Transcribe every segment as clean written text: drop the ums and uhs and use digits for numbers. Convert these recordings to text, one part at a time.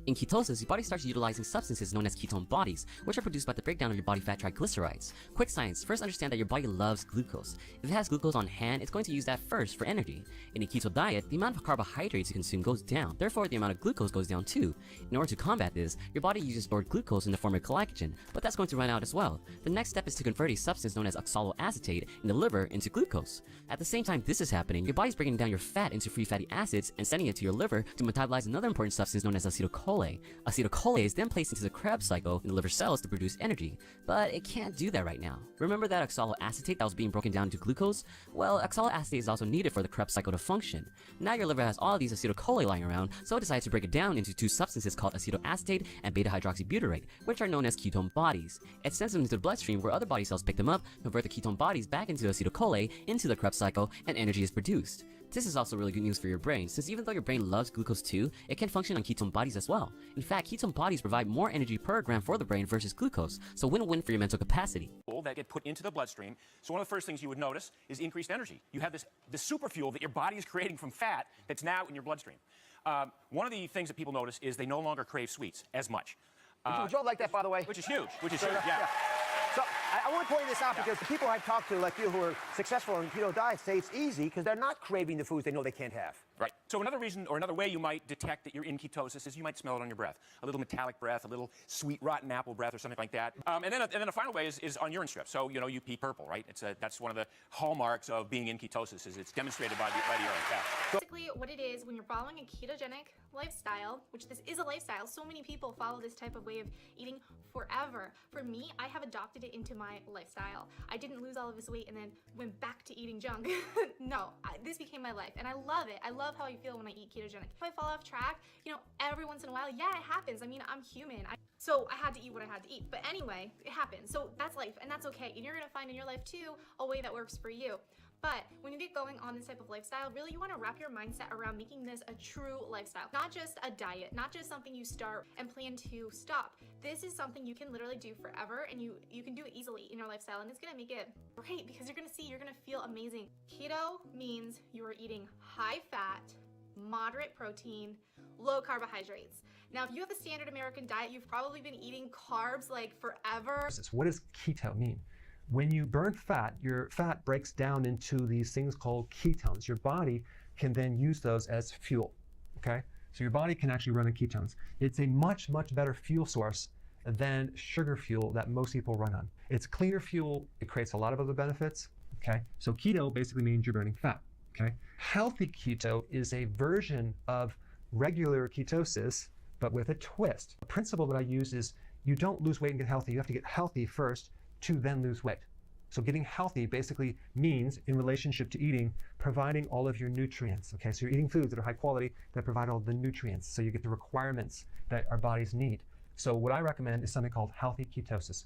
In ketosis, your body starts utilizing substances known as ketone bodies, which are produced by the breakdown of your body fat triglycerides. Quick science, first understand that your body loves glucose. If it has glucose on hand, it's going to use that first for energy. In a keto diet, the amount of carbohydrates you consume goes down, therefore the amount of glucose goes down too. In order to combat this, your body uses stored glucose in the form of glycogen, but that's going to run out as well. The next step is to convert a substance known as oxaloacetate in the liver into glucose. At the same time this is happening, your body's breaking down your fat into free fatty acids and sending it to your liver to metabolize another important substance known as acetylcholine. Acetylcholine is then placed into the Krebs cycle in the liver cells to produce energy, but it can't do that right now. Remember that oxaloacetate that was being broken down into glucose? Well, oxaloacetate is also needed for the Krebs cycle to function. Now your liver has all of these acetylcholine lying around, so it decides to break it down into two substances called acetoacetate and beta-hydroxybutyrate, which are known as ketone bodies. It sends them into the bloodstream where other body cells pick them up, convert the ketone bodies back into acetylcholine into the Krebs cycle, and energy is produced. This is also really good news for your brain, since even though your brain loves glucose too, it can function on ketone bodies as well. In fact, ketone bodies provide more energy per gram for the brain versus glucose, so win-win for your mental capacity. That get put into the bloodstream. So one of the first things you would notice is increased energy. You have this super fuel that your body is creating from fat that's now in your bloodstream. One of the things that people notice is they no longer crave sweets as much. Would you all like that, by the way? Which is huge, yeah. So I want to point this out because the people I've talked to, like you, who are successful in keto diets, say it's easy because they're not craving the foods they know they can't have. Right. So another reason or another way you might detect that you're in ketosis is you might smell it on your breath. A little metallic breath, a little sweet rotten apple breath or something like that. And then a final way is on urine strips. So, you know, you pee purple, right? That's one of the hallmarks of being in ketosis is it's demonstrated by the urine. Yeah. Basically what it is when you're following a ketogenic lifestyle, which this is a lifestyle, so many people follow this type of way of eating forever. For me, I have adopted it into my lifestyle. I didn't lose all of this weight and then went back to eating junk. No, this became my life and I love it. I love how I feel when I eat ketogenic. If I fall off track, you know, every once in a while, yeah, it happens. I mean, I'm human. So I had to eat what I had to eat. But anyway, it happens. So that's life and that's okay. And you're gonna find in your life too a way that works for you. But when you get going on this type of lifestyle, really you want to wrap your mindset around making this a true lifestyle. Not just a diet, not just something you start and plan to stop. This is something you can literally do forever and you can do it easily in your lifestyle and it's going to make it great because you're going to feel amazing. Keto means you are eating high fat, moderate protein, low carbohydrates. Now, if you have a standard American diet, you've probably been eating carbs like forever. What does keto mean? When you burn fat, your fat breaks down into these things called ketones. Your body can then use those as fuel, okay? So your body can actually run on ketones. It's a much, much better fuel source than sugar fuel that most people run on. It's cleaner fuel, it creates a lot of other benefits, okay? So keto basically means you're burning fat, okay? Healthy keto is a version of regular ketosis, but with a twist. The principle that I use is you don't lose weight and get healthy. You have to get healthy first to then lose weight. So getting healthy basically means, in relationship to eating, providing all of your nutrients, okay? So you're eating foods that are high quality that provide all the nutrients, so you get the requirements that our bodies need. So what I recommend is something called healthy ketosis,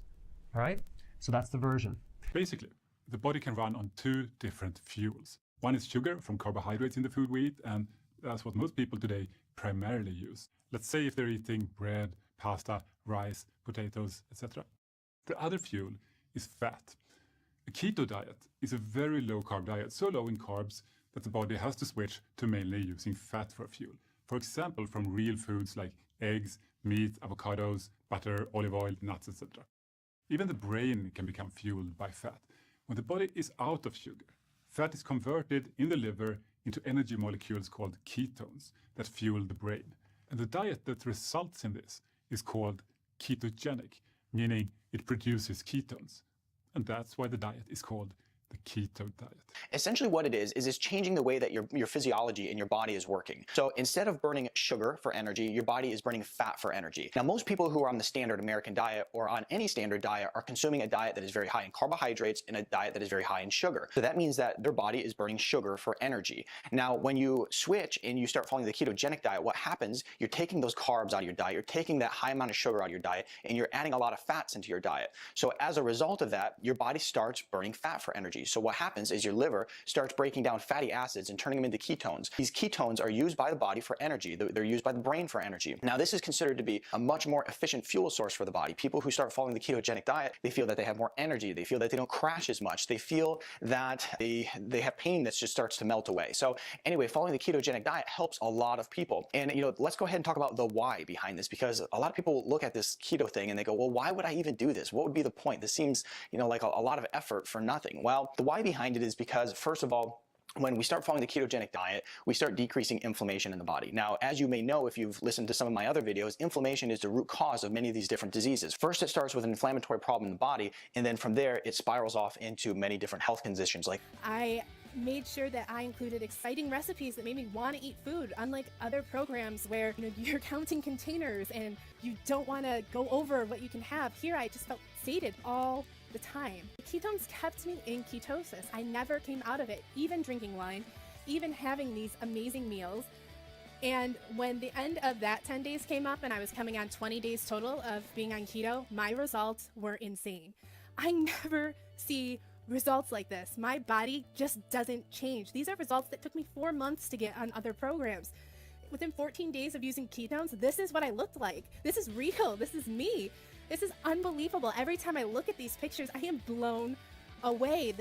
all right? So that's the version. Basically, the body can run on two different fuels. One is sugar from carbohydrates in the food we eat, and that's what most people today primarily use. Let's say if they're eating bread, pasta, rice, potatoes, etc. The other fuel is fat. A keto diet is a very low carb diet, so low in carbs that the body has to switch to mainly using fat for fuel. For example, from real foods like eggs, meat, avocados, butter, olive oil, nuts, etc. Even the brain can become fueled by fat. When the body is out of sugar, fat is converted in the liver into energy molecules called ketones that fuel the brain. And the diet that results in this is called ketogenic, meaning it produces ketones. And that's why the diet is called the keto diet. Essentially what it is it's changing the way that your physiology in your body is working. So instead of burning sugar for energy, your body is burning fat for energy. Now, most people who are on the standard American diet or on any standard diet are consuming a diet that is very high in carbohydrates and a diet that is very high in sugar. So that means that their body is burning sugar for energy. Now, when you switch and you start following the ketogenic diet, what happens, you're taking those carbs out of your diet, you're taking that high amount of sugar out of your diet, and you're adding a lot of fats into your diet. So as a result of that, your body starts burning fat for energy. energy. So what happens is your liver starts breaking down fatty acids and turning them into ketones. These ketones are used by the body for energy. They're used by the brain for energy. Now, this is considered to be a much more efficient fuel source for the body. People who start following the ketogenic diet, they feel that they have more energy. They feel that they don't crash as much. They feel that they have pain that just starts to melt away. So anyway, following the ketogenic diet helps a lot of people. And let's go ahead and talk about the why behind this, because a lot of people look at this keto thing and they go, well, why would I even do this? What would be the point? This seems, like a lot of effort for nothing. Well, the why behind it is because, first of all, when we start following the ketogenic diet, we start decreasing inflammation in the body. Now, as you may know, if you've listened to some of my other videos, inflammation is the root cause of many of these different diseases. First, it starts with an inflammatory problem in the body, and then from there, it spirals off into many different health conditions. I made sure that I included exciting recipes that made me want to eat food, unlike other programs where you're counting containers and you don't want to go over what you can have. Here, I just felt sated all the time. Ketones kept me in ketosis. I never came out of it, even drinking wine, even having these amazing meals. And when the end of that 10 days came up and I was coming on 20 days total of being on keto, my results were insane. I never see results like this. My body just doesn't change. These are results that took me 4 months to get on other programs. Within 14 days of using ketones, this is what I looked like. This is real. This is me. This is unbelievable. Every time I look at these pictures, I am blown away.